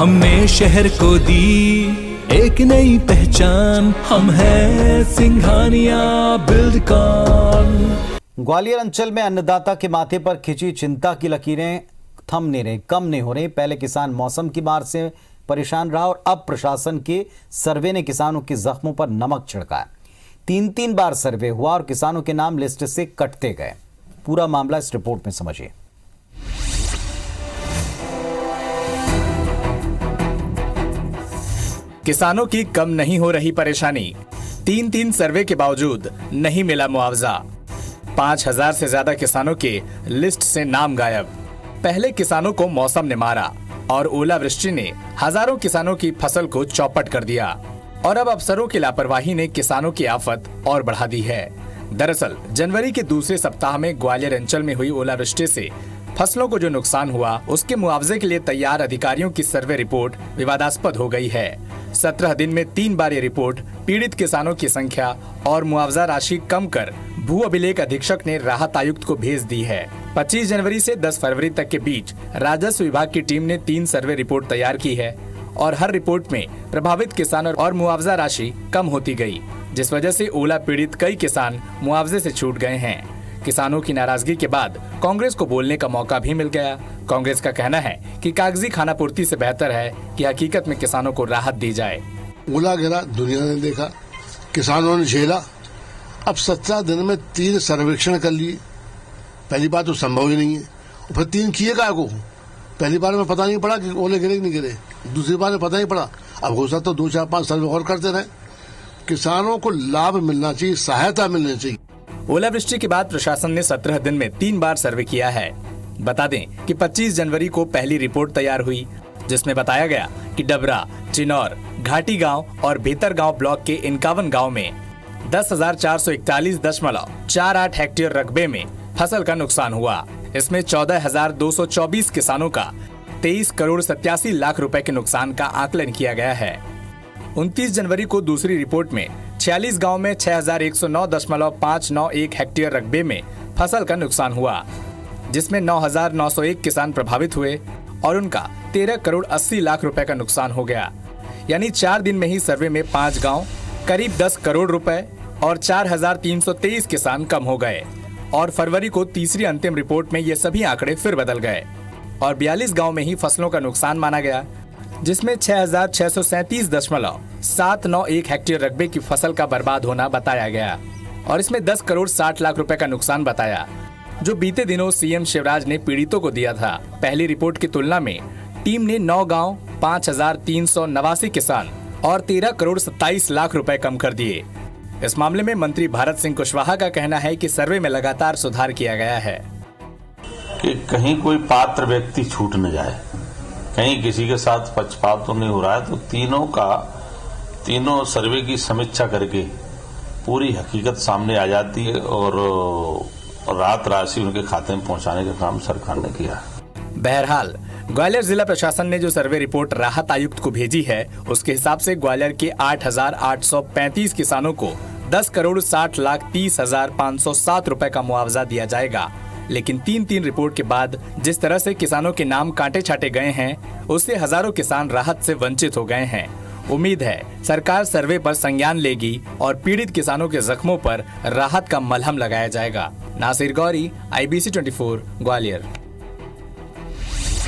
हमने शहर को दी एक नई पहचान, हम हैं सिंघानिया बिल्डकॉन। ग्वालियर अंचल में अन्नदाता के माथे पर खिंची चिंता की लकीरें थम नहीं रही, कम नहीं हो रही। पहले किसान मौसम की मार से परेशान रहा और अब प्रशासन के सर्वे ने किसानों के जख्मों पर नमक छिड़का। 3 बार सर्वे हुआ और किसानों के नाम लिस्ट से कटते गए। पूरा मामला इस रिपोर्ट में समझिए। किसानों की कम नहीं हो रही परेशानी। 3 सर्वे के बावजूद नहीं मिला मुआवजा। 5000 से ज्यादा किसानों के लिस्ट से नाम गायब। पहले किसानों को मौसम ने मारा और ओलावृष्टि ने हजारों किसानों की फसल को चौपट कर दिया और अब अफसरों की लापरवाही ने किसानों की आफत और बढ़ा दी है। दरअसल जनवरी के दूसरे सप्ताह में ग्वालियर अंचल में हुई ओलावृष्टि से फसलों को जो नुकसान हुआ उसके मुआवजे के लिए तैयार अधिकारियों की सर्वे रिपोर्ट विवादास्पद हो गई है। 17 दिन में 3 बार ये रिपोर्ट पीड़ित किसानों की संख्या और मुआवजा राशि कम कर भू अभिलेख अधीक्षक ने राहत आयुक्त को भेज दी है। 25 जनवरी से 10 फरवरी तक के बीच राजस्व विभाग की टीम ने 3 सर्वे रिपोर्ट तैयार की है और हर रिपोर्ट में प्रभावित किसान और मुआवजा राशि कम होती गई, जिस वजह से ओला पीड़ित कई किसान मुआवजे से छूट गए हैं। किसानों की नाराजगी के बाद कांग्रेस को बोलने का मौका भी मिल गया। कांग्रेस का कहना है कि कागजी खानापूर्ति से बेहतर है कि हकीकत में किसानों को राहत दी जाए। ओला गिरा, दुनिया ने देखा, किसानों ने झेला। अब 17 दिन में 3 सर्वेक्षण कर लिए। पहली बात तो संभव ही नहीं है। फिर 3 किए का को पहली बार में पता नहीं पड़ा कि ओले गिरे कि नहीं गिरे, दूसरी बार में पता नहीं पड़ा। अब हो सकता तो 2, 4, 5 सर्वे और करते रहे। किसानों को लाभ मिलना चाहिए, सहायता मिलनी चाहिए। ओलावृष्टि के बाद प्रशासन ने 17 दिन में 3 बार सर्वे किया है। बता दें कि 25 जनवरी को पहली रिपोर्ट तैयार हुई, जिसमें बताया गया कि डबरा, चिनौर, घाटी गांव और भीतर गांव ब्लॉक के 51 गांव में 10,441.48 हेक्टेयर रकबे में फसल का नुकसान हुआ। इसमें 14,224 किसानों का 23 करोड़ 87 लाख रुपए के नुकसान का आकलन किया गया है। 29 जनवरी को दूसरी रिपोर्ट में 46 गांव में 6,109.591 हेक्टेयर रकबे में फसल का नुकसान हुआ, जिसमें 9,901 किसान प्रभावित हुए और उनका 13 करोड़ 80 लाख रुपए का नुकसान हो गया। यानी 4 दिन में ही सर्वे में 5 गांव, करीब 10 करोड़ रुपए और 4,323 किसान कम हो गए। और फरवरी को तीसरी अंतिम रिपोर्ट में ये सभी आंकड़े फिर बदल गए और 42 गांव में ही फसलों का नुकसान माना गया, जिसमें 6,637.791 हेक्टेयर रकबे की फसल का बर्बाद होना बताया गया और इसमें 10 करोड़ 60 लाख रुपए का नुकसान बताया, जो बीते दिनों सीएम शिवराज ने पीड़ितों को दिया था। पहली रिपोर्ट की तुलना में टीम ने 9 गांव, 5,389 किसान और 13 करोड़ 27 लाख रुपए कम कर दिए। इस मामले में मंत्री भारत सिंह कुशवाहा का कहना है कि सर्वे में लगातार सुधार किया गया है कि कहीं कोई पात्र व्यक्ति छूट न जाए, कहीं किसी के साथ पक्षपात तो नहीं हो रहा है। तो तीनों सर्वे की समीक्षा करके पूरी हकीकत सामने आ जाती है और राहत राशि उनके खाते में पहुंचाने का काम सरकार ने किया। बहरहाल ग्वालियर जिला प्रशासन ने जो सर्वे रिपोर्ट राहत आयुक्त को भेजी है, उसके हिसाब से ग्वालियर के 8,835 किसानों को 10 करोड़ 60,30,507 रुपए का मुआवजा दिया जाएगा। लेकिन 3 रिपोर्ट के बाद जिस तरह से किसानों के नाम कांटे छाटे गए हैं, उससे हजारों किसान राहत से वंचित हो गए हैं। उम्मीद है सरकार सर्वे पर संज्ञान लेगी और पीड़ित किसानों के जख्मों पर राहत का मलहम लगाया जाएगा। नासिर गौरी, IBC 24, ग्वालियर।